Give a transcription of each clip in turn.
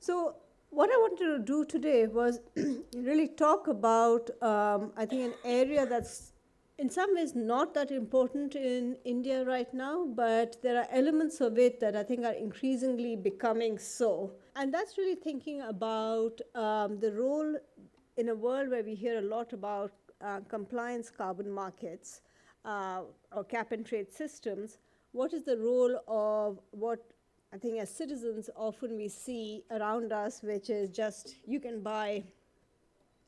So what I wanted to do today was really talk about, I think, an area that's in some ways not that important in India right now, but there are elements of it that I think are increasingly becoming so. And that's really thinking about the role in a world where we hear a lot about compliance carbon markets or cap and trade systems. What is the role of what I think as citizens often we see around us, which is just you can buy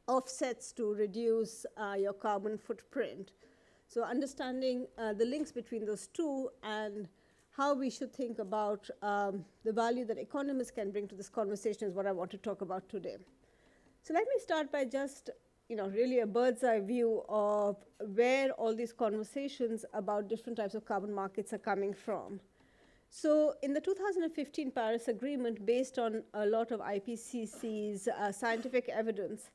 offsets to reduce your carbon footprint. So understanding the links between those two and how we should think about the value that economists can bring to this conversation is what I want to talk about today. So let me start by just really a bird's eye view of where all these conversations about different types of carbon markets are coming from. So in the 2015 Paris Agreement, based on a lot of IPCC's scientific evidence,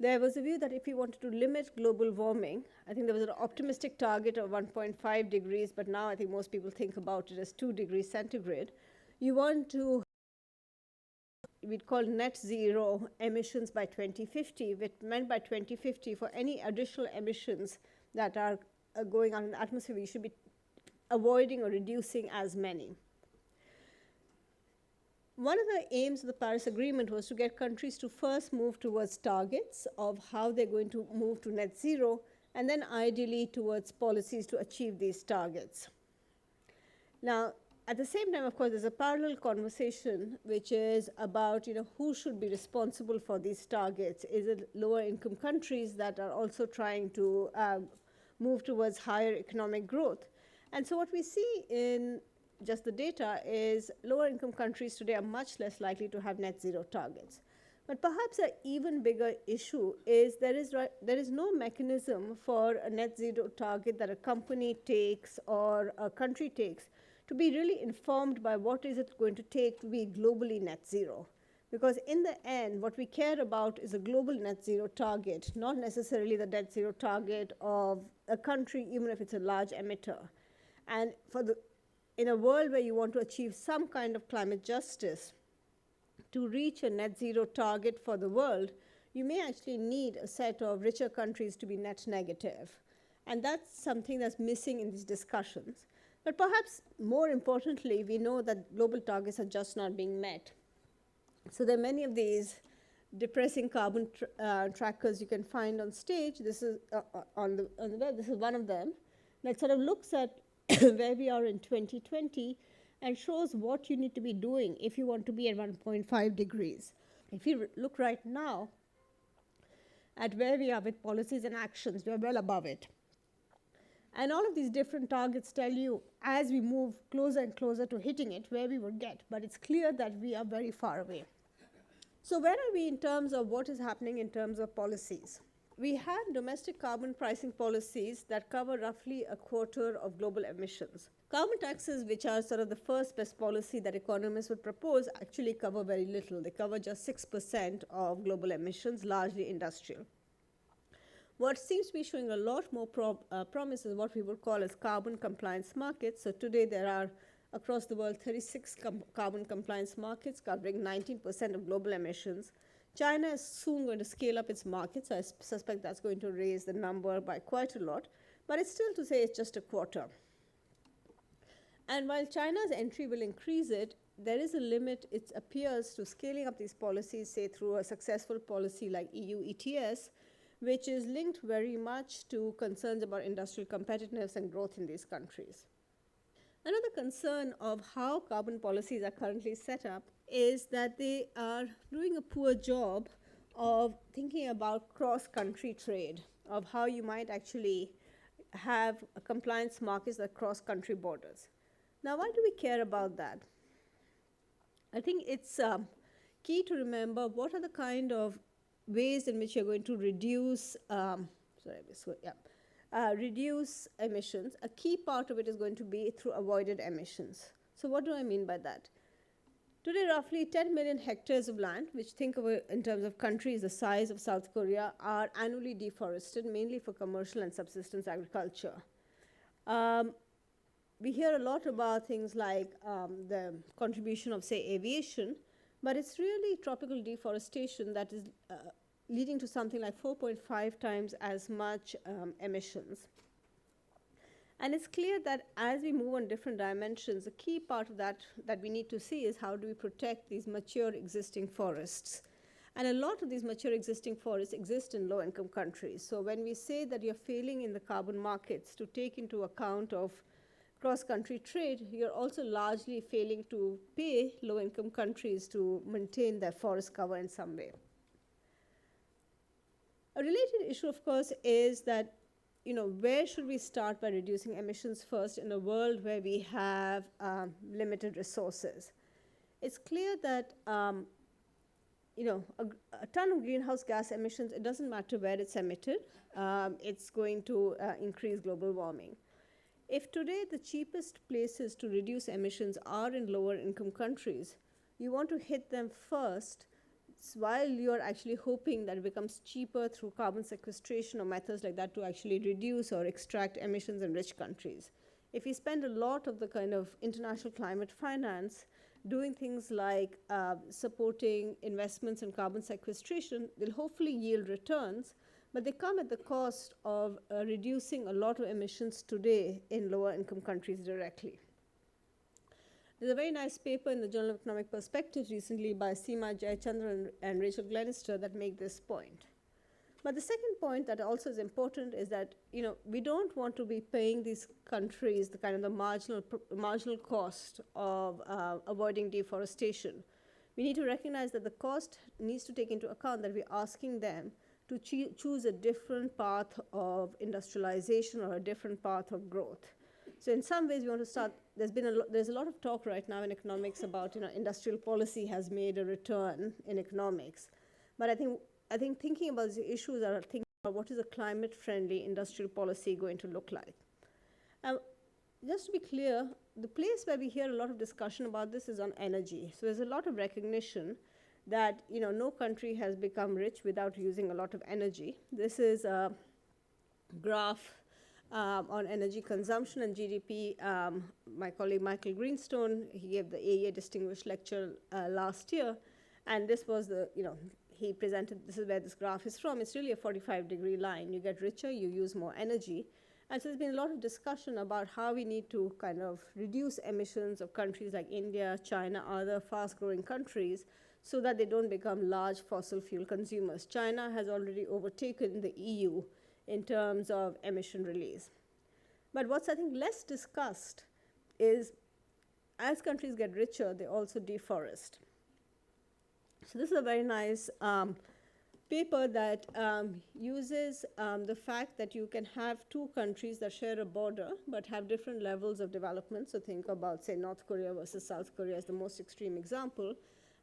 there was a view that if we wanted to limit global warming, I think there was an optimistic target of 1.5 degrees, but now I think most people think about it as 2 degrees centigrade. You want to, we'd call net zero emissions by 2050, which meant by 2050 for any additional emissions that are going on in the atmosphere, we should be avoiding or reducing as many. One of the aims of the Paris Agreement was to get countries to first move towards targets of how they're going to move to net zero, and then ideally towards policies to achieve these targets. Now, at the same time, of course, there's a parallel conversation which is about who should be responsible for these targets. Is it lower income countries that are also trying to move towards higher economic growth? And so what we see in just the data is lower income countries today are much less likely to have net zero targets. But perhaps an even bigger issue is there is no mechanism for a net zero target that a company takes or a country takes to be really informed by what is it going to take to be globally net zero. Because in the end, what we care about is a global net zero target, not necessarily the net zero target of a country, even if it's a large emitter. And in a world where you want to achieve some kind of climate justice, to reach a net zero target for the world, you may actually need a set of richer countries to be net negative. And that's something that's missing in these discussions. But perhaps more importantly, we know that global targets are just not being met. So there are many of these depressing carbon trackers you can find on stage. This is on the web. This is one of them that sort of looks at where we are in 2020 and shows what you need to be doing if you want to be at 1.5 degrees. If you look right now at where we are with policies and actions, we are well above it. And all of these different targets tell you, as we move closer and closer to hitting it, where we will get. But it's clear that we are very far away. So where are we in terms of what is happening in terms of policies? We have domestic carbon pricing policies that cover roughly a quarter of global emissions. Carbon taxes, which are sort of the first best policy that economists would propose, actually cover very little. They cover just 6% of global emissions, largely industrial. What seems to be showing a lot more promise is what we would call as carbon compliance markets. So today there are, across the world, 36 carbon compliance markets covering 19% of global emissions. China is soon going to scale up its market, so I suspect that's going to raise the number by quite a lot. But it's still to say it's just a quarter. And while China's entry will increase it, there is a limit, it appears, to scaling up these policies, say through a successful policy like EU ETS, which is linked very much to concerns about industrial competitiveness and growth in these countries. Another concern of how carbon policies are currently set up is that they are doing a poor job of thinking about cross-country trade, of how you might actually have compliance markets that cross country borders. Now, why do we care about that? I think it's key to remember what are the kind of ways in which you're going to reduce reduce emissions. A key part of it is going to be through avoided emissions. So what do I mean by that? Today, roughly 10 million hectares of land, which think of it in terms of countries the size of South Korea, are annually deforested, mainly for commercial and subsistence agriculture. We hear a lot about things like the contribution of, say, aviation, But it's really tropical deforestation that is leading to something like 4.5 times as much emissions. And it's clear that as we move on different dimensions, the key part of that we need to see is how do we protect these mature existing forests. And a lot of these mature existing forests exist in low-income countries. So when we say that you're failing in the carbon markets to take into account of cross-country trade, you're also largely failing to pay low-income countries to maintain their forest cover in some way. A related issue, of course, is that where should we start by reducing emissions first in a world where we have limited resources? It's clear that a ton of greenhouse gas emissions, it doesn't matter where it's emitted, it's going to increase global warming. If today the cheapest places to reduce emissions are in lower income countries, you want to hit them first while you're actually hoping that it becomes cheaper through carbon sequestration or methods like that to actually reduce or extract emissions in rich countries. If we spend a lot of the kind of international climate finance doing things like supporting investments in carbon sequestration, they'll hopefully yield returns, but they come at the cost of reducing a lot of emissions today in lower income countries directly. There's a very nice paper in the Journal of Economic Perspectives recently by Seema Jayachandran and Rachel Glenister that make this point. But the second point that also is important is that we don't want to be paying these countries the kind of the marginal cost of avoiding deforestation. We need to recognize that the cost needs to take into account that we're asking them to choose a different path of industrialization or a different path of growth. So in some ways, we want to start. There's a lot of talk right now in economics about industrial policy has made a return in economics, but I think thinking about these issues are thinking about what is a climate-friendly industrial policy going to look like. Just to be clear, the place where we hear a lot of discussion about this is on energy. So there's a lot of recognition that no country has become rich without using a lot of energy. This is a graph on energy consumption and GDP. My colleague Michael Greenstone, he gave the AEA Distinguished Lecture last year, and this was he presented, this is where this graph is from. It's really a 45-degree line. You get richer, you use more energy. And so there's been a lot of discussion about how we need to kind of reduce emissions of countries like India, China, other fast-growing countries so that they don't become large fossil fuel consumers. China has already overtaken the EU in terms of emission release. But what's, I think, less discussed is as countries get richer, they also deforest. So this is a very nice paper that uses the fact that you can have two countries that share a border but have different levels of development. So think about, say, North Korea versus South Korea as the most extreme example,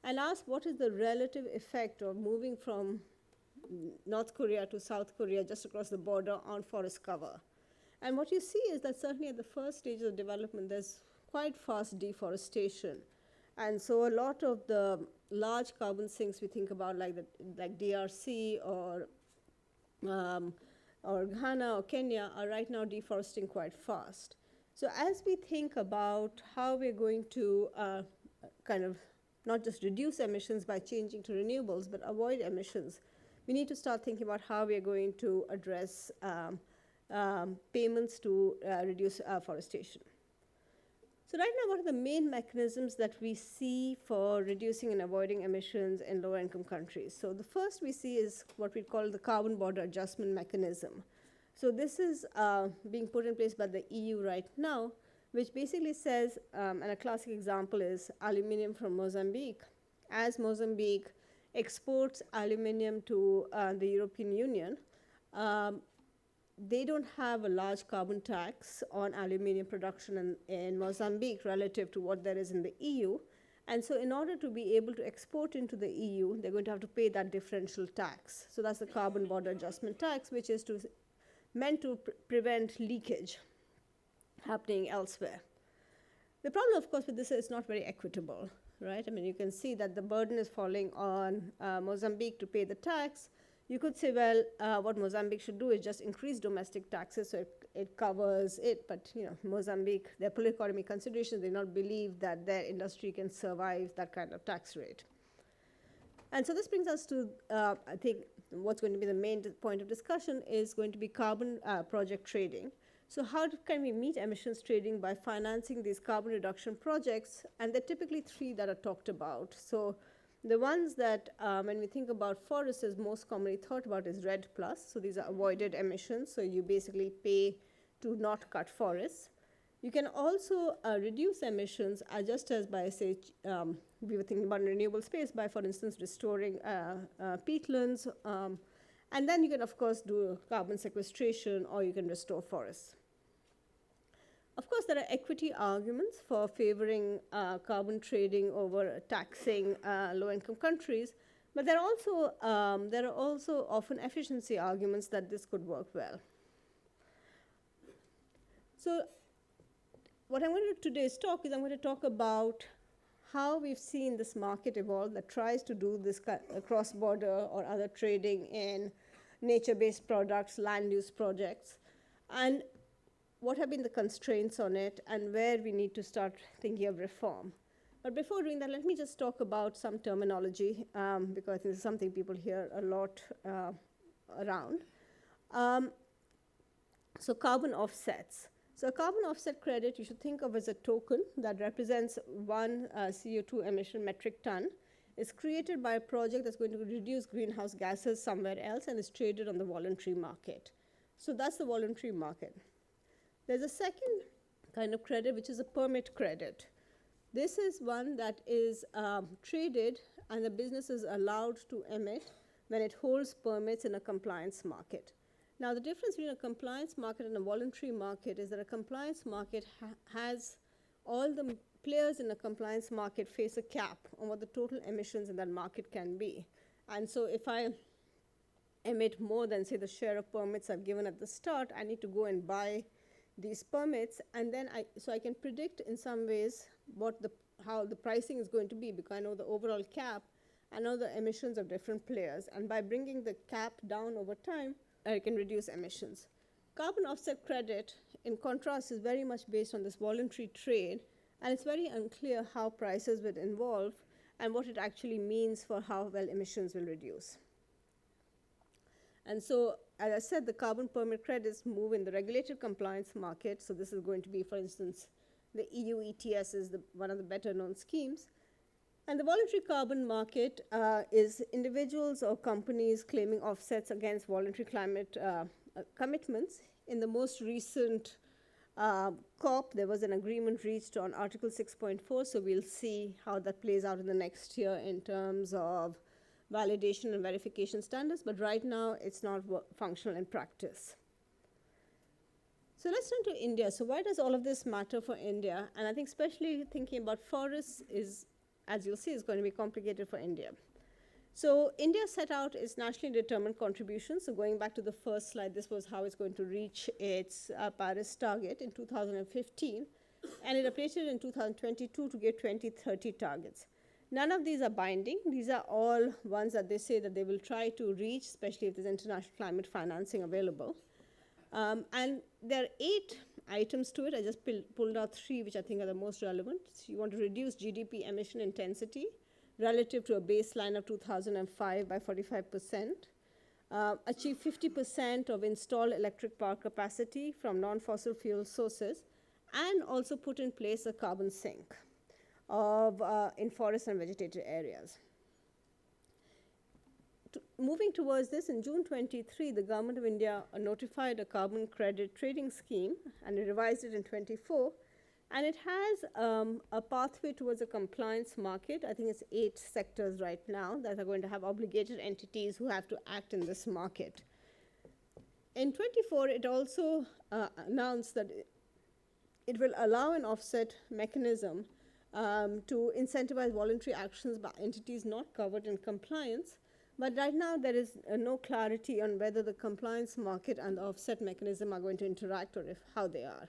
and ask what is the relative effect of moving from North Korea to South Korea just across the border on forest cover. And what you see is that certainly at the first stage of development, there's quite fast deforestation. And so a lot of the large carbon sinks we think about, like DRC or Ghana or Kenya, are right now deforesting quite fast. So as we think about how we're going to kind of not just reduce emissions by changing to renewables, but avoid emissions, we need to start thinking about how we are going to address payments to reduce forestation. So right now, what are the main mechanisms that we see for reducing and avoiding emissions in lower income countries? So the first we see is what we call the carbon border adjustment mechanism. So this is being put in place by the EU right now, which basically says, and a classic example is aluminium from Mozambique. As Mozambique exports aluminium to the European Union, they don't have a large carbon tax on aluminium production in Mozambique relative to what there is in the EU. And so in order to be able to export into the EU, they're going to have to pay that differential tax. So that's the carbon border adjustment tax, which is meant to prevent leakage happening elsewhere. The problem, of course, with this is it's not very equitable, right? I mean, you can see that the burden is falling on Mozambique to pay the tax. You could say, well, what Mozambique should do is just increase domestic taxes so it covers it. But Mozambique, their political economy considerations, they not believe that their industry can survive that kind of tax rate. And so this brings us to, I think, what's going to be the main point of discussion is going to be carbon project trading. So how can we meet emissions trading by financing these carbon reduction projects? And there are typically three that are talked about. So the ones that, when we think about forests, is most commonly thought about is REDD+. So these are avoided emissions. So you basically pay to not cut forests. You can also reduce emissions just as by, say, we were thinking about renewable space by, for instance, restoring peatlands. And then you can, of course, do carbon sequestration, or you can restore forests. Of course, there are equity arguments for favoring carbon trading over taxing low-income countries, but there are also often efficiency arguments that this could work well. So what I'm going to do today's talk is I'm going to talk about how we've seen this market evolve that tries to do this cross-border or other trading in nature-based products, land-use projects, and what have been the constraints on it, and where we need to start thinking of reform. But before doing that, let me just talk about some terminology, because this is something people hear a lot around. So carbon offsets. So a carbon offset credit you should think of as a token that represents one CO2 emission metric ton. It's created by a project that's going to reduce greenhouse gases somewhere else and is traded on the voluntary market. So that's the voluntary market. There's a second kind of credit, which is a permit credit. This is one that is traded, and the business is allowed to emit when it holds permits in a compliance market. Now, the difference between a compliance market and a voluntary market is that a compliance market has all the players in a compliance market face a cap on what the total emissions in that market can be. And so if I emit more than, say, the share of permits I've given at the start, I need to go and buy these permits, and then I can predict in some ways how the pricing is going to be, because I know the overall cap, I know the emissions of different players, and by bringing the cap down over time, I can reduce emissions. Carbon offset credit, in contrast, is very much based on this voluntary trade, and it's very unclear how prices will evolve and what it actually means for how well emissions will reduce. And so, as I said, the carbon permit credits move in the regulated compliance market. So this is going to be, for instance, the EU ETS is one of the better known schemes. And the voluntary carbon market is individuals or companies claiming offsets against voluntary climate commitments. In the most recent COP, there was an agreement reached on Article 6.4. So we'll see how that plays out in the next year in terms of validation and verification standards, but right now it's not functional in practice. So let's turn to India. So why does all of this matter for India? And I think especially thinking about forests is, as you'll see, is going to be complicated for India. So India set out its nationally determined contributions. So going back to the first slide, this was how it's going to reach its Paris target in 2015, and it updated in 2022 to get 2030 targets. None of these are binding. These are all ones that they say that they will try to reach, especially if there's international climate financing available. And there are 8 items to it. I just pulled out 3, which I think are the most relevant. So you want to reduce GDP emission intensity relative to a baseline of 2005 by 45%, achieve 50% of installed electric power capacity from non-fossil fuel sources, and also put in place a carbon sink in forest and vegetated areas. Moving towards this, in June 23, the government of India notified a carbon credit trading scheme, and it revised it in 24, and it has a pathway towards a compliance market. I think it's 8 sectors right now that are going to have obligated entities who have to act in this market. In 24, it also announced that it will allow an offset mechanism to incentivize voluntary actions by entities not covered in compliance. But right now, there is no clarity on whether the compliance market and the offset mechanism are going to interact, or how they are.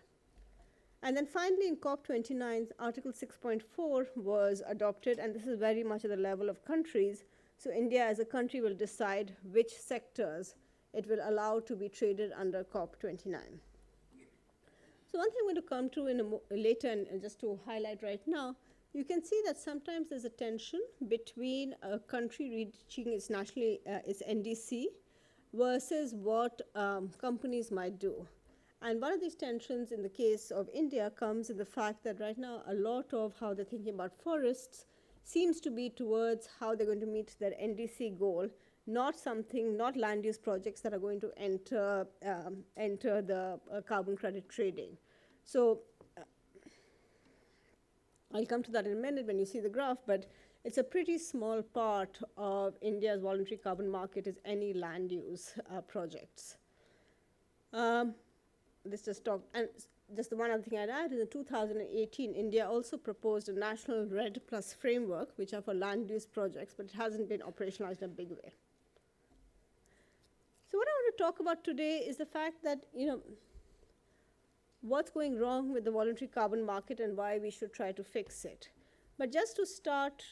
And then finally, in COP29, Article 6.4 was adopted, and this is very much at the level of countries. So India as a country will decide which sectors it will allow to be traded under COP29. So one thing I'm going to come to later, and just to highlight right now, you can see that sometimes there's a tension between a country reaching its its NDC versus what companies might do. And one of these tensions in the case of India comes in the fact that right now a lot of how they're thinking about forests seems to be towards how they're going to meet their NDC goal, not land use projects that are going to enter the carbon credit trading. So I'll come to that in a minute when you see the graph, but it's a pretty small part of India's voluntary carbon market is any land use projects. This just talk, and just the one other thing I'd add is in 2018, India also proposed a national RED Plus framework, which are for land use projects, but it hasn't been operationalized in a big way. So what I want to talk about today is the fact that, what's going wrong with the voluntary carbon market and why we should try to fix it. But just to start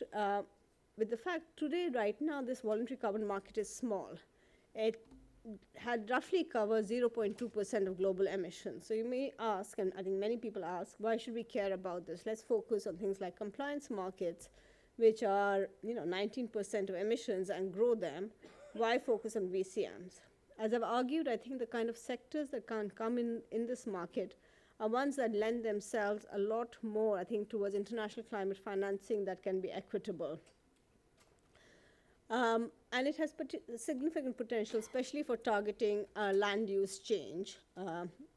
with the fact today, right now, this voluntary carbon market is small. It had roughly covered 0.2% of global emissions. So you may ask, and I think many people ask, why should we care about this? Let's focus on things like compliance markets, which are 19% of emissions, and grow them. Why focus on VCMs? As I've argued, I think the kind of sectors that can come in this market are ones that lend themselves a lot more, I think, towards international climate financing that can be equitable. And it has significant potential, especially for targeting land use change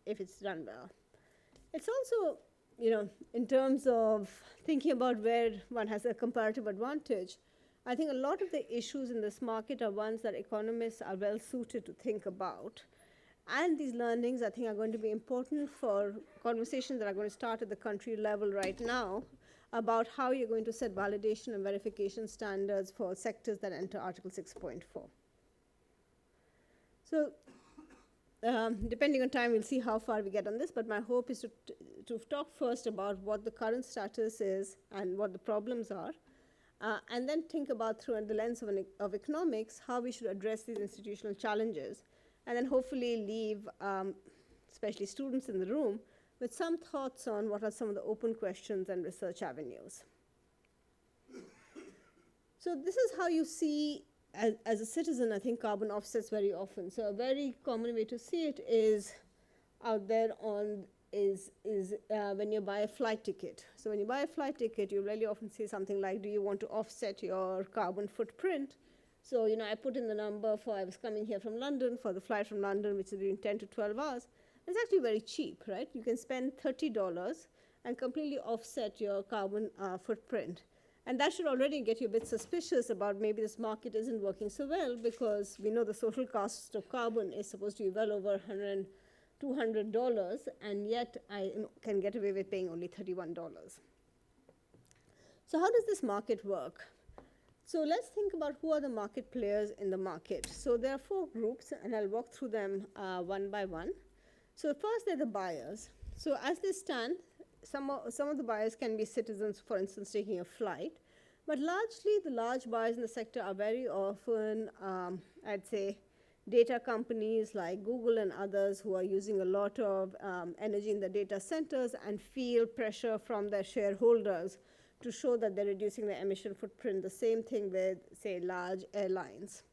if it's done well. It's also, in terms of thinking about where one has a comparative advantage, I think a lot of the issues in this market are ones that economists are well suited to think about. And these learnings, I think, are going to be important for conversations that are going to start at the country level right now about how you're going to set validation and verification standards for sectors that enter Article 6.4. So depending on time, we'll see how far we get on this, but my hope is to talk first about what the current status is and what the problems are, and then think about through the lens of economics how we should address these institutional challenges, and then hopefully leave, especially students in the room, with some thoughts on what are some of the open questions and research avenues. So this is how you see, as a citizen, I think, carbon offsets very often. So a very common way to see it is out there when you buy a flight ticket. So when you buy a flight ticket, you really often see something like, do you want to offset your carbon footprint? So, I put in the number for, I was coming here from London, for the flight from London, which is between 10 to 12 hours. It's actually very cheap, right? You can spend $30 and completely offset your carbon footprint. And that should already get you a bit suspicious about maybe this market isn't working so well, because we know the social cost of carbon is supposed to be well over $100, $200, and yet I can get away with paying only $31. So how does this market work? So let's think about who are the market players in the market. So there are 4 groups, and I'll walk through them one by one. So first, they're the buyers. So as they stand, some of the buyers can be citizens, for instance, taking a flight. But largely, the large buyers in the sector are very often, I'd say, data companies like Google and others who are using a lot of energy in the data centers and feel pressure from their shareholders to show that they're reducing their emission footprint. The same thing with, say, large airlines.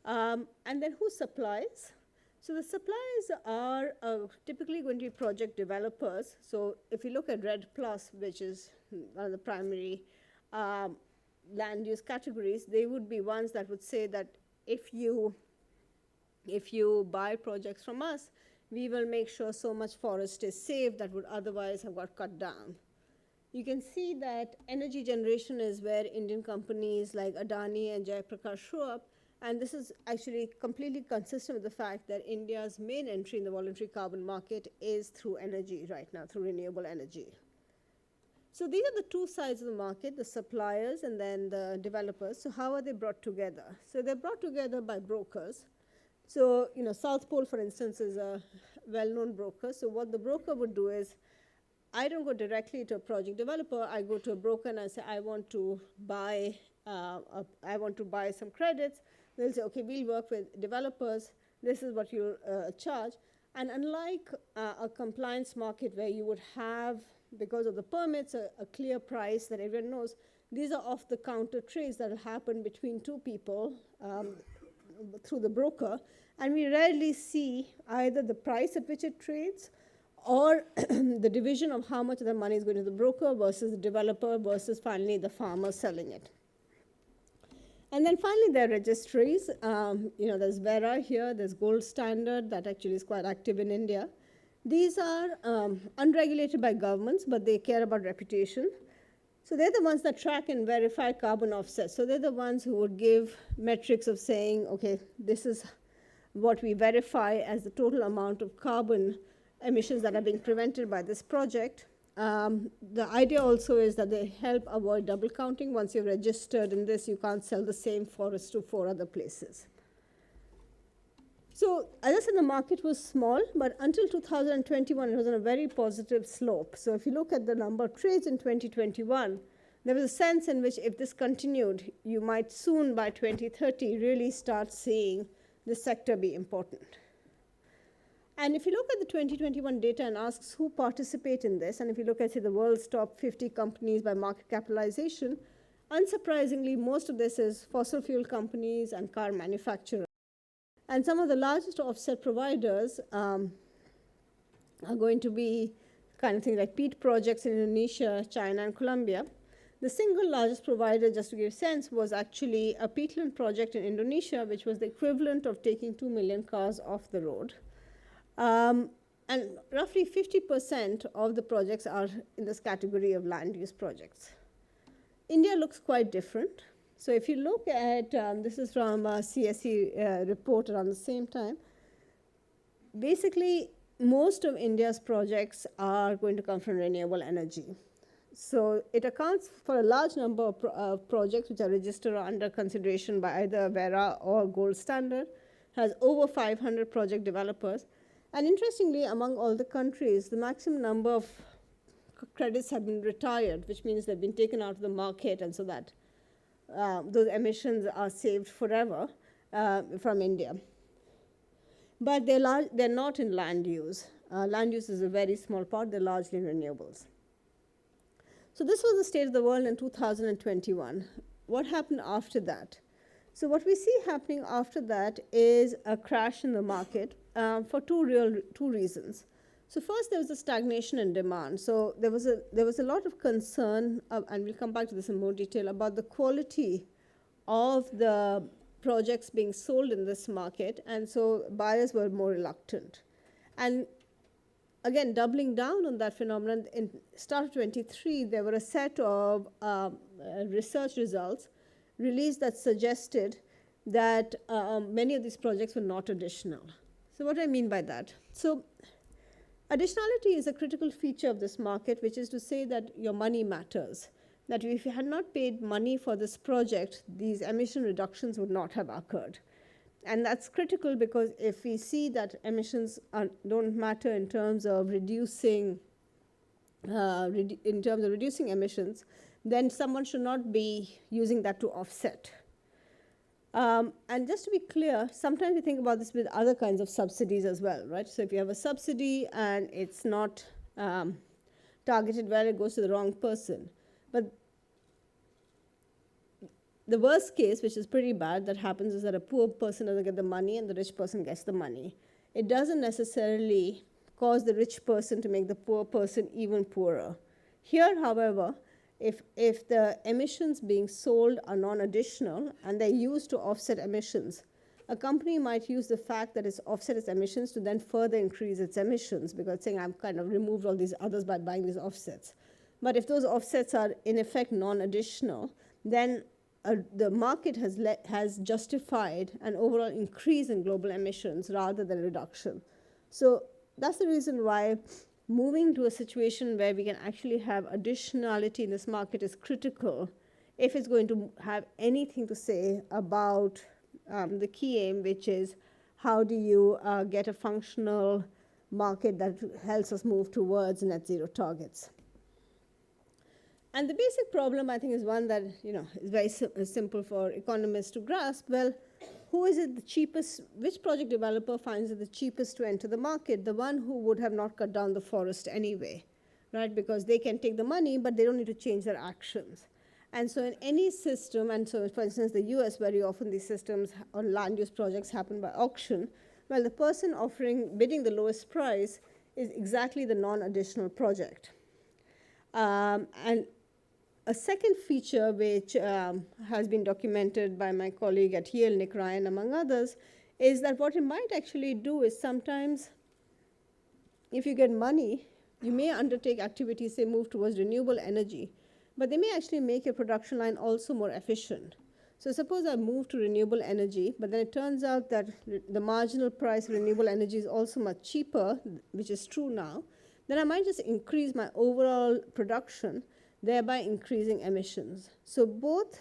And then who supplies? So the suppliers are typically going to be project developers. So if you look at RED Plus, which is one of the primary land use categories, they would be ones that would say that if you buy projects from us, we will make sure so much forest is saved that would otherwise have got cut down. You can see that energy generation is where Indian companies like Adani and Jayaprakash show up. And this is actually completely consistent with the fact that India's main entry in the voluntary carbon market is through energy right now, through renewable energy. So these are the 2 sides of the market, the suppliers and then the developers. So how are they brought together? So they're brought together by brokers. So, South Pole, for instance, is a well-known broker. So what the broker would do is, I don't go directly to a project developer. I go to a broker and I say, I want to buy some credits. They'll say, okay, we'll work with developers. This is what you'll charge. And unlike a compliance market where you would have, because of the permits, a clear price that everyone knows, these are off-the-counter trades that will happen between two people through the broker, and we rarely see either the price at which it trades or the division of how much of the money is going to the broker versus the developer versus finally the farmer selling it. And then finally, there are registries. There's Vera here, there's Gold Standard, that actually is quite active in India. These are unregulated by governments, but they care about reputation. So they're the ones that track and verify carbon offsets. So they're the ones who would give metrics of saying, okay, this is what we verify as the total amount of carbon emissions that are being prevented by this project. The idea also is that they help avoid double counting. Once you're registered in this, you can't sell the same forest to 4 other places. So as I said, the market was small, but until 2021, it was on a very positive slope. So if you look at the number of trades in 2021, there was a sense in which if this continued, you might soon, by 2030, really start seeing this sector be important. And if you look at the 2021 data and asks who participate in this, and if you look at, say, the world's top 50 companies by market capitalization, unsurprisingly, most of this is fossil fuel companies and car manufacturers. And some of the largest offset providers are going to be kind of things like peat projects in Indonesia, China, and Colombia. The single largest provider, just to give sense, was actually a peatland project in Indonesia, which was the equivalent of taking 2 million cars off the road. And roughly 50% of the projects are in this category of land use projects. India looks quite different. So if you look at, this is from a CSE report around the same time, basically most of India's projects are going to come from renewable energy. So it accounts for a large number of projects which are registered or under consideration by either Vera or Gold Standard, has over 500 project developers. And interestingly, among all the countries, the maximum number of credits have been retired, which means they've been taken out of the market, and so that those emissions are saved forever from India. But they're not in land use. Land use is a very small part. They're largely in renewables. So this was the state of the world in 2021. What happened after that? So what we see happening after that is a crash in the market for two reasons. So first, there was a stagnation in demand. So there was a lot of concern, and we'll come back to this in more detail, about the quality of the projects being sold in this market, and so buyers were more reluctant. And again, doubling down on that phenomenon, in start of 23, there were a set of research results released that suggested that many of these projects were not additional. So what do I mean by that? So additionality is a critical feature of this market, which is to say that your money matters. That if you had not paid money for this project, these emission reductions would not have occurred. And that's critical because if we see that emissions don't matter in terms of reducing emissions, then someone should not be using that to offset. And just to be clear, sometimes we think about this with other kinds of subsidies as well, right? So if you have a subsidy and it's not targeted well, it goes to the wrong person. But the worst case, which is pretty bad, that happens is that a poor person doesn't get the money and the rich person gets the money. It doesn't necessarily cause the rich person to make the poor person even poorer. Here, however, if the emissions being sold are non-additional and they're used to offset emissions, a company might use the fact that it's offset its emissions to then further increase its emissions, because it's saying I've kind of removed all these others by buying these offsets. But if those offsets are in effect non-additional, then the market has justified an overall increase in global emissions rather than reduction. So that's the reason why moving to a situation where we can actually have additionality in this market is critical if it's going to have anything to say about the key aim, which is how do you get a functional market that helps us move towards net zero targets. And the basic problem, I think, is one that is very simple for economists to grasp. Well, who is it the cheapest, which project developer finds it the cheapest to enter the market? The one who would have not cut down the forest anyway, right? Because they can take the money, but they don't need to change their actions. And so in any system, and so for instance, the US, very often these systems on land use projects happen by auction, well, the person bidding the lowest price is exactly the non-additional project. And a second feature which has been documented by my colleague at Yale, Nick Ryan, among others, is that what it might actually do is sometimes if you get money, you may undertake activities, say move towards renewable energy, but they may actually make your production line also more efficient. So suppose I move to renewable energy, but then it turns out that the marginal price of renewable energy is also much cheaper, which is true now, then I might just increase my overall production, thereby increasing emissions. So both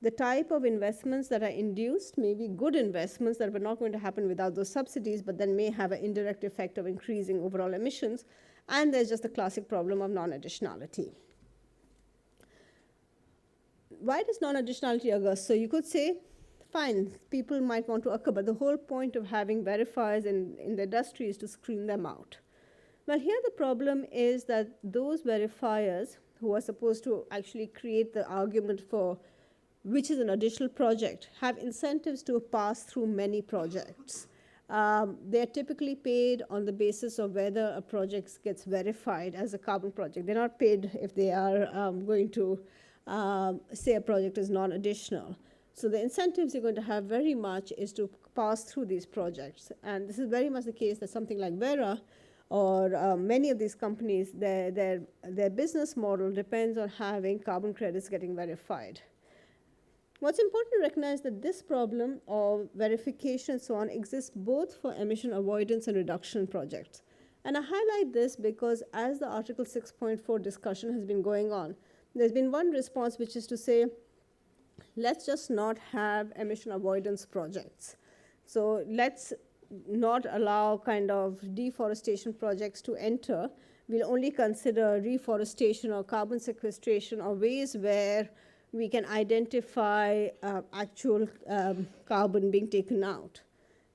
the type of investments that are induced may be good investments that were not going to happen without those subsidies, but then may have an indirect effect of increasing overall emissions. And there's just the classic problem of non-additionality. Why does non-additionality occur? So you could say, fine, people might want to occur, but the whole point of having verifiers in the industry is to screen them out. Well, here the problem is that those verifiers who are supposed to actually create the argument for which is an additional project have incentives to pass through many projects. They're typically paid on the basis of whether a project gets verified as a carbon project. They're not paid if they are going to say a project is non-additional. So the incentives you're going to have very much is to pass through these projects. And this is very much the case that something like Vera or many of these companies, their business model depends on having carbon credits getting verified. What's important to recognize that this problem of verification and so on exists both for emission avoidance and reduction projects. And I highlight this because as the Article 6.4 discussion has been going on, there's been one response which is to say, let's just not have emission avoidance projects. So let's not allow kind of deforestation projects to enter. We'll only consider reforestation or carbon sequestration or ways where we can identify actual carbon being taken out.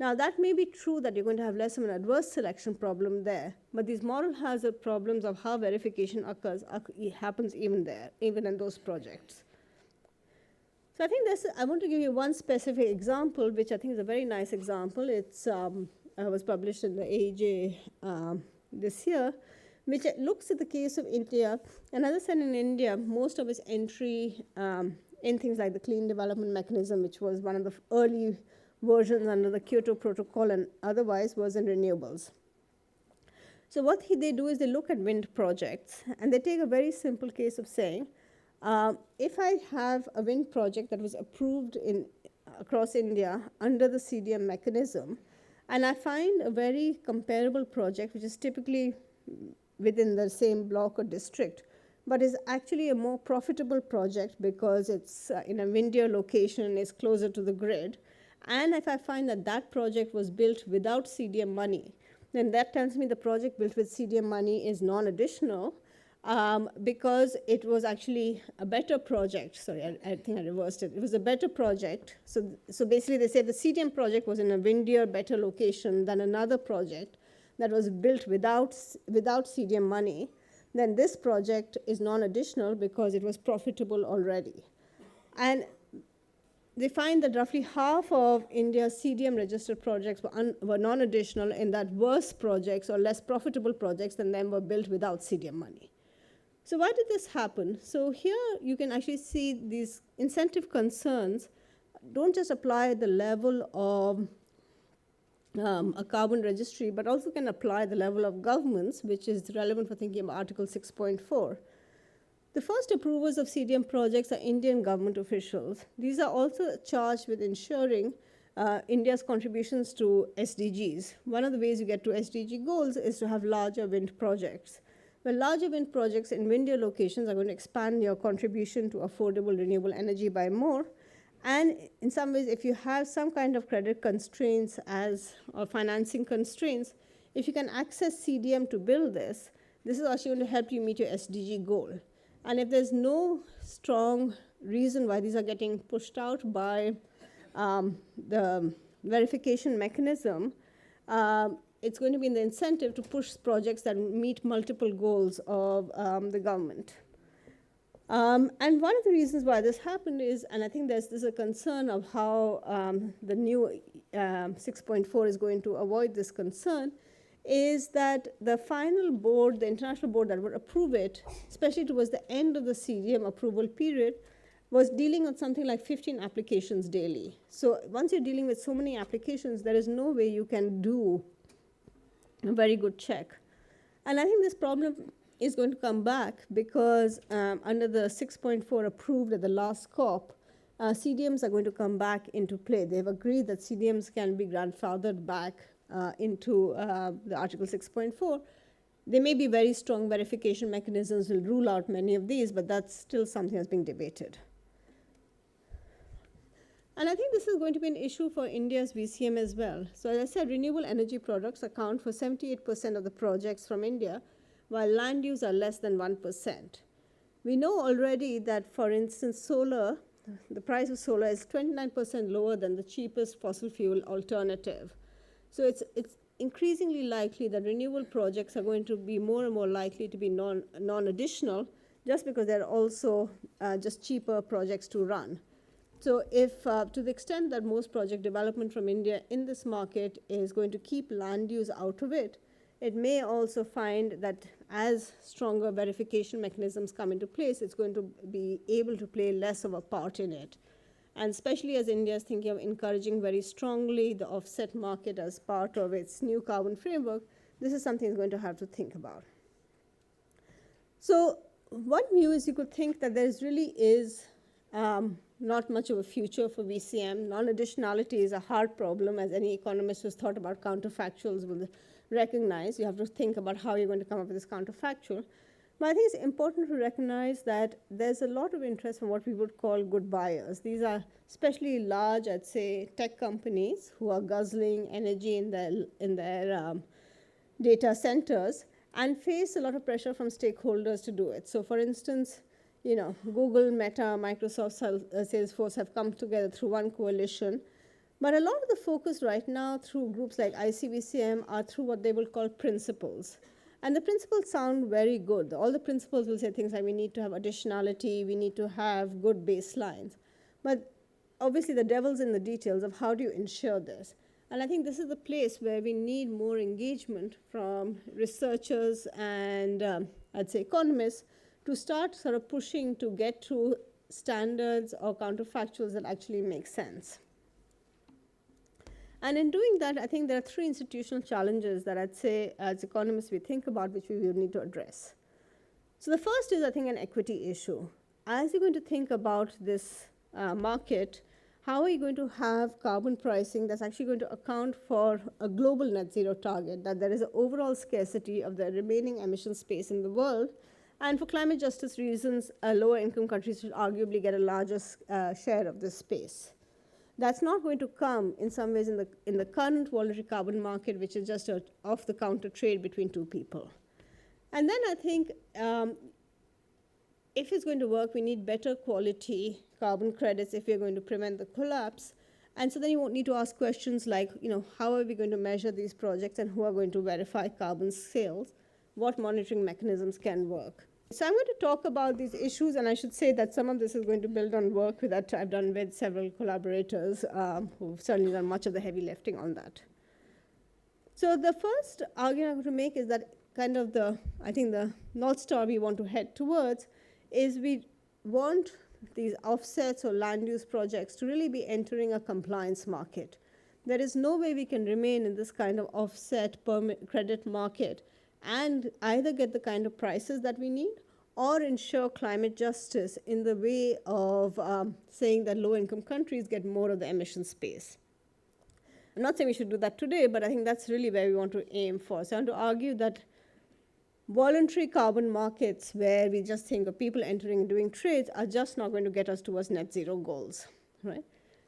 Now that may be true that you're going to have less of an adverse selection problem there, but these moral hazard problems of how verification occurs happens even there, even in those projects. So I think I want to give you one specific example, which I think is a very nice example. It's was published in the AJ this year, which looks at the case of India. And as I said, in India, most of its entry in things like the Clean Development Mechanism, which was one of the early versions under the Kyoto Protocol and otherwise, was in renewables. So what they do is they look at wind projects, and they take a very simple case of saying, if I have a wind project that was approved across India under the CDM mechanism, and I find a very comparable project, which is typically within the same block or district, but is actually a more profitable project because it's in a windier location, is closer to the grid, and if I find that that project was built without CDM money, then that tells me the project built with CDM money is non-additional, because it was actually a better project. Sorry, I think I reversed it. It was a better project. So basically they say the CDM project was in a windier, better location than another project that was built without CDM money. Then this project is non-additional because it was profitable already. And they find that roughly half of India's CDM registered projects were non-additional, in that worse projects or less profitable projects than them were built without CDM money. So why did this happen? So here you can actually see these incentive concerns don't just apply at the level of a carbon registry, but also can apply at the level of governments, which is relevant for thinking about Article 6.4. The first approvers of CDM projects are Indian government officials. These are also charged with ensuring India's contributions to SDGs. One of the ways you get to SDG goals is to have larger wind projects. Well, larger wind projects in windier locations are going to expand your contribution to affordable renewable energy by more. And in some ways, if you have some kind of credit constraints or financing constraints, if you can access CDM to build this is actually going to help you meet your SDG goal. And if there's no strong reason why these are getting pushed out by the verification mechanism, it's going to be in the incentive to push projects that meet multiple goals of the government. And one of the reasons why this happened is, and I think there's a concern of how the new 6.4 is going to avoid this concern, is that the final board, the international board that would approve it, especially towards the end of the CDM approval period, was dealing with something like 15 applications daily. So once you're dealing with so many applications, there is no way you can do a very good check. And I think this problem is going to come back because under the 6.4 approved at the last COP, CDMs are going to come back into play. They've agreed that CDMs can be grandfathered back into the Article 6.4. There may be very strong verification mechanisms will rule out many of these, but that's still something that's being debated. And I think this is going to be an issue for India's VCM as well. So as I said, renewable energy products account for 78% of the projects from India, while land use are less than 1%. We know already that, for instance, solar, the price of solar is 29% lower than the cheapest fossil fuel alternative. So it's increasingly likely that renewable projects are going to be more and more likely to be non-additional, just because they're also just cheaper projects to run. So if, to the extent that most project development from India in this market is going to keep land use out of it, it may also find that as stronger verification mechanisms come into place, it's going to be able to play less of a part in it. And especially as India is thinking of encouraging very strongly the offset market as part of its new carbon framework, this is something it's going to have to think about. So one view is you could think that there really is not much of a future for VCM. Non-additionality is a hard problem, as any economist who's thought about counterfactuals will recognize. You have to think about how you're going to come up with this counterfactual. But I think it's important to recognize that there's a lot of interest from what we would call good buyers. These are especially large, I'd say, tech companies who are guzzling energy in their data centers and face a lot of pressure from stakeholders to do it. So for instance, you know, Google, Meta, Microsoft, Salesforce have come together through one coalition. But a lot of the focus right now through groups like ICVCM are through what they will call principles. And the principles sound very good. All the principles will say things like we need to have additionality, we need to have good baselines. But obviously the devil's in the details of how do you ensure this. And I think this is the place where we need more engagement from researchers and I'd say economists to start sort of pushing to get to standards or counterfactuals that actually make sense. And in doing that, I think there are three institutional challenges that I'd say as economists we think about, which we will need to address. So the first is, I think, an equity issue. As you're going to think about this market, how are you going to have carbon pricing that's actually going to account for a global net zero target, that there is an overall scarcity of the remaining emission space in the world, and for climate justice reasons, lower income countries should arguably get a larger share of this space. That's not going to come in some ways in the current voluntary carbon market, which is just an off-the-counter trade between two people. And then I think if it's going to work, we need better quality carbon credits if we're going to prevent the collapse. And so then you won't need to ask questions like, you know, how are we going to measure these projects and who are going to verify carbon sales? What monitoring mechanisms can work? So I'm going to talk about these issues, and I should say that some of this is going to build on work that I've done with several collaborators who've certainly done much of the heavy lifting on that. So the first argument I'm going to make is that kind of I think the North Star we want to head towards is we want these offsets or land use projects to really be entering a compliance market. There is no way we can remain in this kind of offset credit market and either get the kind of prices that we need or ensure climate justice in the way of saying that low-income countries get more of the emission space. I'm not saying we should do that today, but I think that's really where we want to aim for. So I want to argue that voluntary carbon markets where we just think of people entering and doing trades are just not going to get us towards net zero goals, right?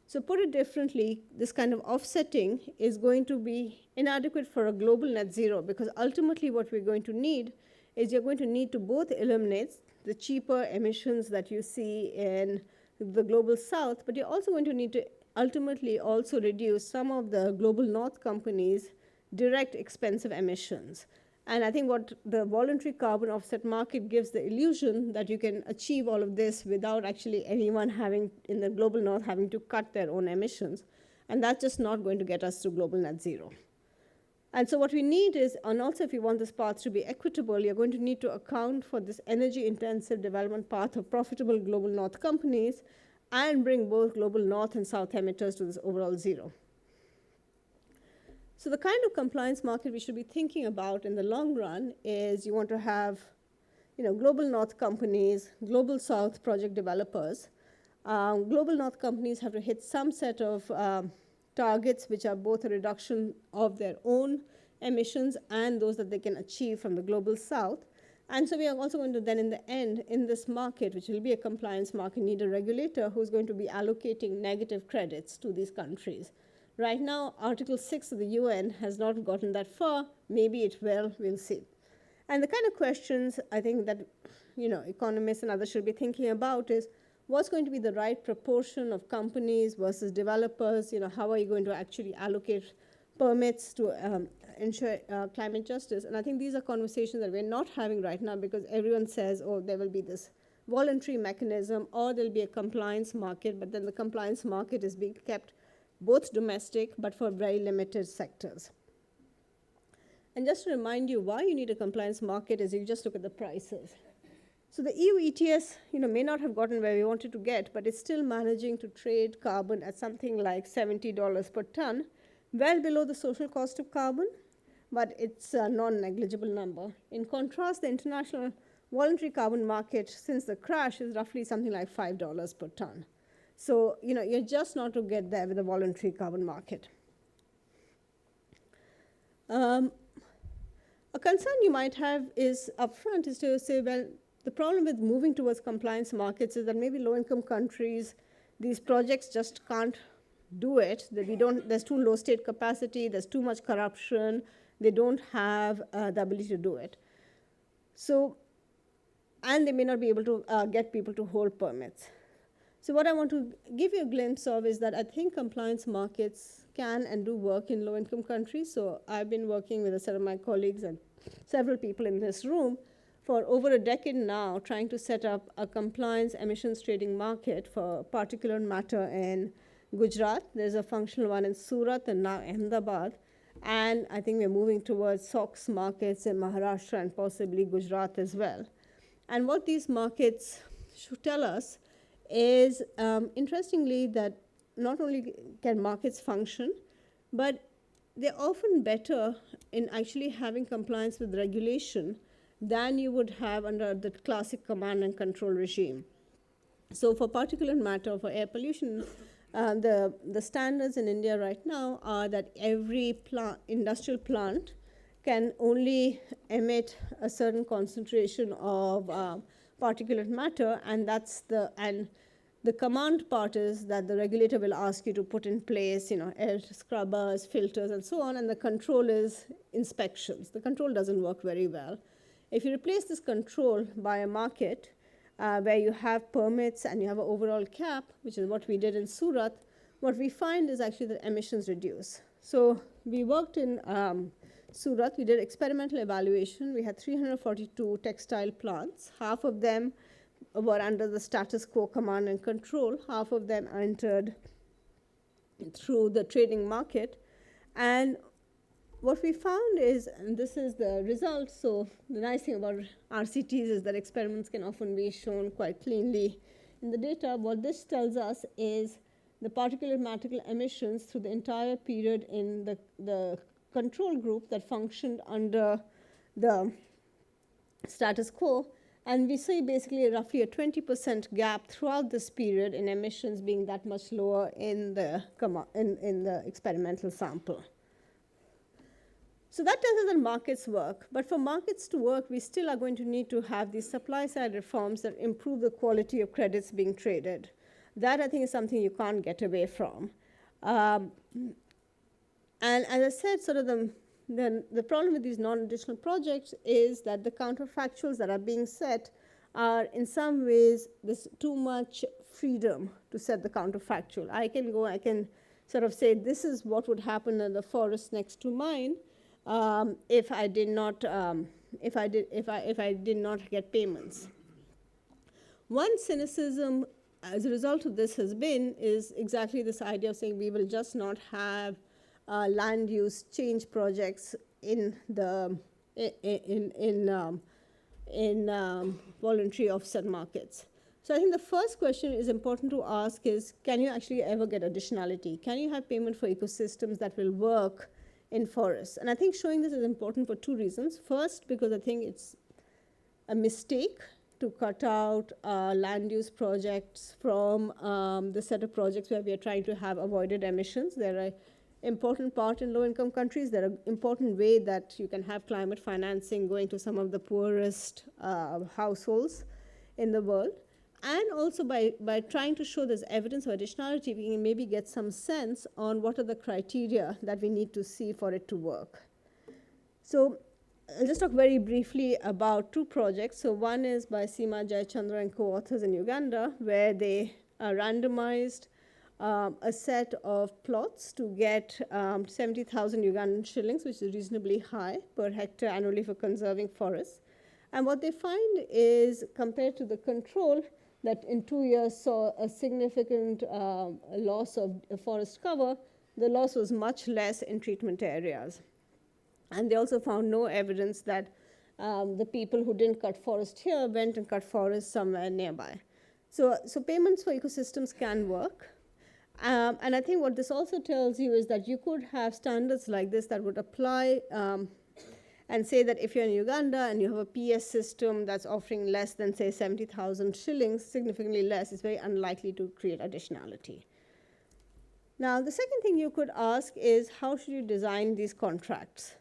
So put it differently, this kind of offsetting is going to be inadequate for a global net zero, because ultimately what we're going to need is you're going to need to both eliminate the cheaper emissions that you see in the global south, but you're also going to need to ultimately also reduce some of the global north companies' direct expensive emissions. And I think what the voluntary carbon offset market gives the illusion that you can achieve all of this without actually anyone having in the global north having to cut their own emissions. And that's just not going to get us to global net zero. And so what we need is, and also if you want this path to be equitable, you're going to need to account for this energy intensive development path of profitable global north companies and bring both global north and south emitters to this overall zero. So the kind of compliance market we should be thinking about in the long run is you want to have, global north companies, global south project developers. Global north companies have to hit some set of targets which are both a reduction of their own emissions and those that they can achieve from the global south. And so we are also going to then in the end, in this market, which will be a compliance market, need a regulator who's going to be allocating negative credits to these countries. Right now, Article 6 of the UN has not gotten that far. Maybe it will, we'll see. And the kind of questions I think that, economists and others should be thinking about is what's going to be the right proportion of companies versus developers? How are you going to actually allocate permits to ensure climate justice? And I think these are conversations that we're not having right now because everyone says, oh, there will be this voluntary mechanism or there'll be a compliance market, but then the compliance market is being kept both domestic but for very limited sectors. And just to remind you why you need a compliance market is you just look at the prices. So the EU ETS may not have gotten where we wanted to get, but it's still managing to trade carbon at something like $70 per ton, well below the social cost of carbon, but it's a non-negligible number. In contrast, the international voluntary carbon market since the crash is roughly something like $5 per ton. So, you're just not to get there with a voluntary carbon market. A concern you might have is upfront is to say, well, the problem with moving towards compliance markets is that maybe low-income countries, these projects just can't do it. There's too low state capacity, there's too much corruption, they don't have the ability to do it. So, and they may not be able to get people to hold permits. So what I want to give you a glimpse of is that I think compliance markets can and do work in low-income countries. So I've been working with a set of my colleagues and several people in this room for over a decade now, trying to set up a compliance emissions trading market for particulate matter in Gujarat. There's a functional one in Surat and now Ahmedabad. And I think we're moving towards SOX markets in Maharashtra and possibly Gujarat as well. And what these markets should tell us is, interestingly, that not only can markets function, but they're often better in actually having compliance with regulation than you would have under the classic command and control regime. So for particulate matter, for air pollution, the standards in India right now are that every industrial plant can only emit a certain concentration of particulate matter, and the command part is that the regulator will ask you to put in place, air scrubbers, filters, and so on, and the control is inspections. The control doesn't work very well. If you replace this control by a market where you have permits and you have an overall cap, which is what we did in Surat, what we find is actually that emissions reduce. So we worked in Surat, we did experimental evaluation. We had 342 textile plants. Half of them were under the status quo command and control. Half of them entered through the trading market. And what we found is, and this is the result, so the nice thing about RCTs is that experiments can often be shown quite cleanly in the data. What this tells us is the particulate matter emissions through the entire period in the control group that functioned under the status quo. And we see basically roughly a 20% gap throughout this period in emissions being that much lower in the experimental sample. So that tells us that markets work. But for markets to work, we still are going to need to have these supply-side reforms that improve the quality of credits being traded. That, I think, is something you can't get away from. And as I said, sort of the problem with these non-additional projects is that the counterfactuals that are being set are in some ways there's too much freedom to set the counterfactual. I can sort of say this is what would happen in the forest next to mine if I did not get payments. One cynicism as a result of this has been is exactly this idea of saying we will just not have land use change projects in the voluntary offset markets. So I think the first question is important to ask is, can you actually ever get additionality? Can you have payment for ecosystems that will work in forests? And I think showing this is important for two reasons. First, because I think it's a mistake to cut out land use projects from the set of projects where we are trying to have avoided emissions. They're an important part in low-income countries. They're an important way that you can have climate financing going to some of the poorest households in the world. And also by trying to show there's evidence of additionality, we can maybe get some sense on what are the criteria that we need to see for it to work. So I'll just talk very briefly about two projects. So one is by Seema Jayachandra and co-authors in Uganda, where they randomized a set of plots to get 70,000 Ugandan shillings, which is reasonably high per hectare annually for conserving forests. And what they find is, compared to the control, that in 2 years saw a significant loss of forest cover, the loss was much less in treatment areas. And they also found no evidence that the people who didn't cut forest here went and cut forest somewhere nearby. So payments for ecosystems can work. And I think what this also tells you is that you could have standards like this that would apply and say that if you're in Uganda and you have a PS system that's offering less than, say, 70,000 shillings, significantly less, it's very unlikely to create additionality. Now, the second thing you could ask is, how should you design these contracts?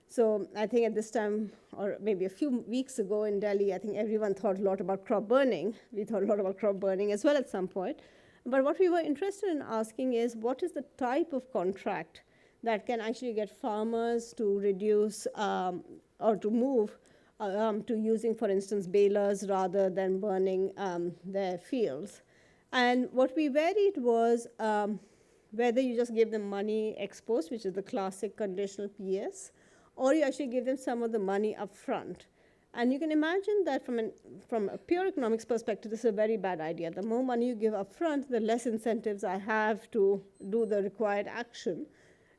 So I think at this time, or maybe a few weeks ago in Delhi, I think everyone thought a lot about crop burning. We thought a lot about crop burning as well at some point. But what we were interested in asking is, what is the type of contract that can actually get farmers to reduce or to move to using, for instance, balers rather than burning their fields? And what we varied was whether you just give them money ex post, which is the classic conditional PS, or you actually give them some of the money up front. And you can imagine that from a pure economics perspective, this is a very bad idea. The more money you give up front, the less incentives I have to do the required action,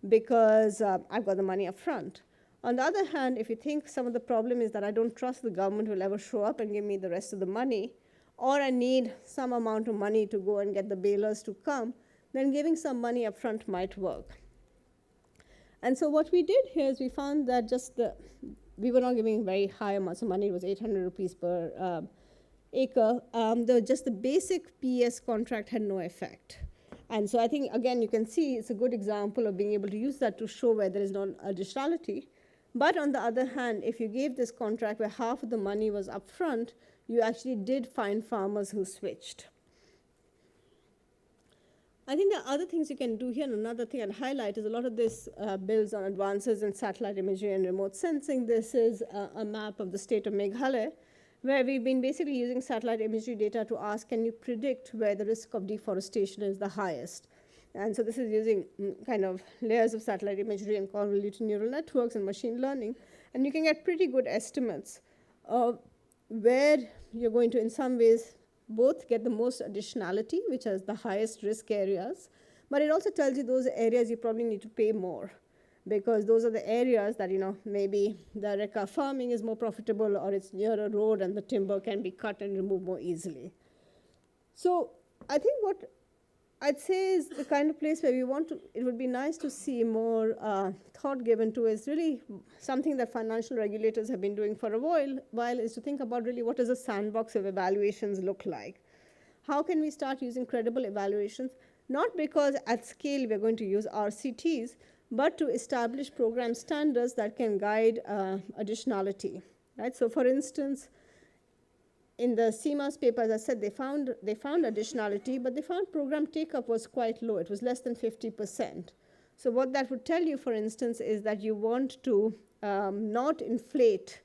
because I've got the money up front. On the other hand, if you think some of the problem is that I don't trust the government will ever show up and give me the rest of the money, or I need some amount of money to go and get the balers to come, then giving some money up front might work. And so what we did here is we found that we were not giving very high amounts of money. It was 800 rupees per acre. Just the basic PS contract had no effect. And so I think, again, you can see it's a good example of being able to use that to show where there is non-additionality. But on the other hand, if you gave this contract where half of the money was upfront, you actually did find farmers who switched. I think there are other things you can do here, and another thing I'd highlight is a lot of this builds on advances in satellite imagery and remote sensing. This is a map of the state of Meghalaya, where we've been basically using satellite imagery data to ask, can you predict where the risk of deforestation is the highest? And so this is using kind of layers of satellite imagery and convolutional neural networks and machine learning. And you can get pretty good estimates of where you're going to, in some ways, both get the most additionality, which has the highest risk areas, but it also tells you those areas you probably need to pay more, because those are the areas that, maybe the areca farming is more profitable, or it's near a road and the timber can be cut and removed more easily. So I think what I'd say is the kind of place where it would be nice to see more thought given to is really something that financial regulators have been doing for a while is to think about really what does a sandbox of evaluations look like? How can we start using credible evaluations, not because at scale we're going to use RCTs, but to establish program standards that can guide additionality, right? So for instance, in the CMA's paper, as I said, they found additionality, but they found program take-up was quite low. It was less than 50%. So what that would tell you, for instance, is that you want to not inflate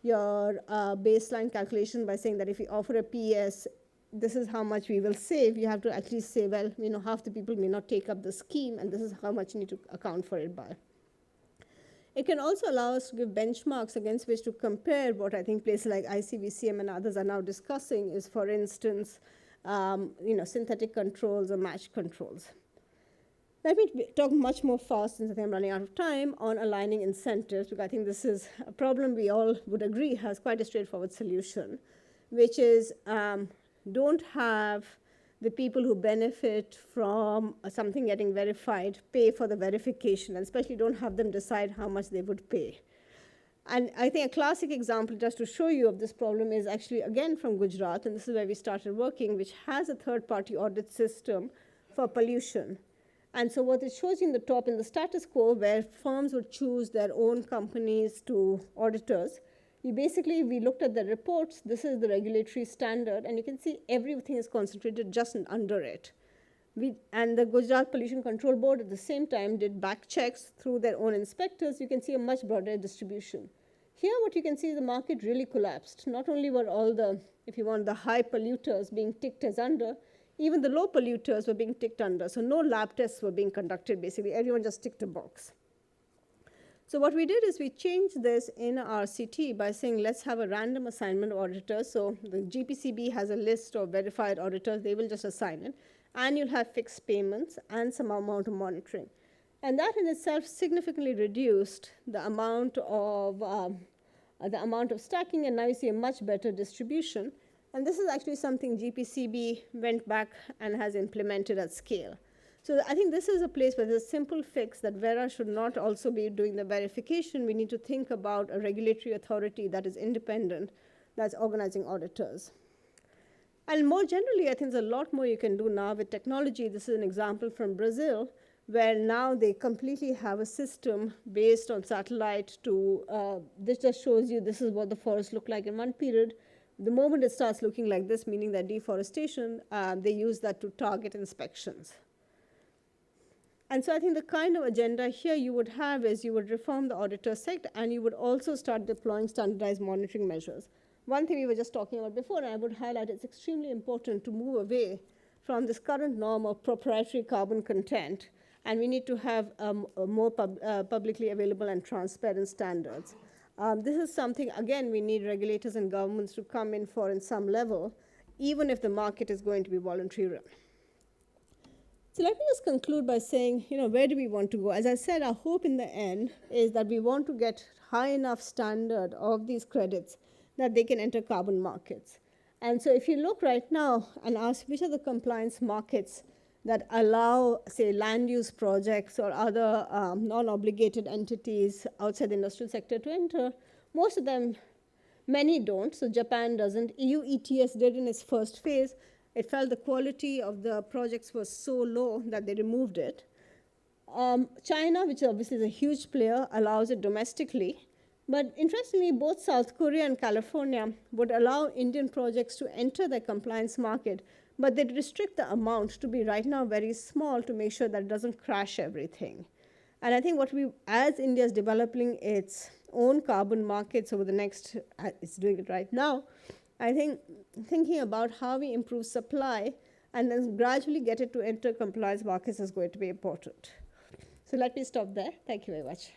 your baseline calculation by saying that if you offer a PS, this is how much we will save. You have to actually say, well, half the people may not take up the scheme, and this is how much you need to account for it by. It can also allow us to give benchmarks against which to compare what I think places like ICVCM and others are now discussing is, for instance, synthetic controls or match controls. Let me talk much more fast, since I think I'm running out of time, on aligning incentives, because I think this is a problem we all would agree has quite a straightforward solution, which is don't have the people who benefit from something getting verified pay for the verification, and especially don't have them decide how much they would pay. And I think a classic example, just to show you of this problem, is actually again from Gujarat, and this is where we started working, which has a third-party audit system for pollution. And so what it shows you in the top, in the status quo, where firms would choose their own companies to auditors, we looked at the reports. This is the regulatory standard, and you can see everything is concentrated just under it. And the Gujarat Pollution Control Board at the same time did back checks through their own inspectors. You can see a much broader distribution. Here what you can see is the market really collapsed. Not only were all the, if you want, the high polluters being ticked as under, even the low polluters were being ticked under. So no lab tests were being conducted, basically. Everyone just ticked a box. So what we did is we changed this in our CT by saying, let's have a random assignment of auditors. So the GPCB has a list of verified auditors. They will just assign it. And you'll have fixed payments and some amount of monitoring. And that in itself significantly reduced the amount of stacking, and now you see a much better distribution. And this is actually something GPCB went back and has implemented at scale. So I think this is a place where there's a simple fix that Vera should not also be doing the verification. We need to think about a regulatory authority that is independent, that's organizing auditors. And more generally, I think there's a lot more you can do now with technology. This is an example from Brazil, where now they completely have a system based on satellite to, this just shows you this is what the forests look like in one period. The moment it starts looking like this, meaning that deforestation, they use that to target inspections. And so I think the kind of agenda here you would have is you would reform the auditor sector, and you would also start deploying standardized monitoring measures. One thing we were just talking about before, and I would highlight, it's extremely important to move away from this current norm of proprietary carbon content, and we need to have more publicly available and transparent standards. This is something, again, we need regulators and governments to come in for in some level, even if the market is going to be voluntary. So let me just conclude by saying, where do we want to go? As I said, our hope in the end is that we want to get high enough standard of these credits that they can enter carbon markets. And so if you look right now and ask which are the compliance markets that allow, say, land use projects or other non-obligated entities outside the industrial sector to enter, most of them, many don't. So Japan doesn't. EU ETS did in its first phase. It felt the quality of the projects was so low that they removed it. China, which obviously is a huge player, allows it domestically. But interestingly, both South Korea and California would allow Indian projects to enter the compliance market, but they restrict the amount to be right now very small to make sure that it doesn't crash everything. And I think as India is developing its own carbon markets over the next, it's doing it right now, I think thinking about how we improve supply and then gradually get it to enter compliance markets is going to be important. So let me stop there. Thank you very much.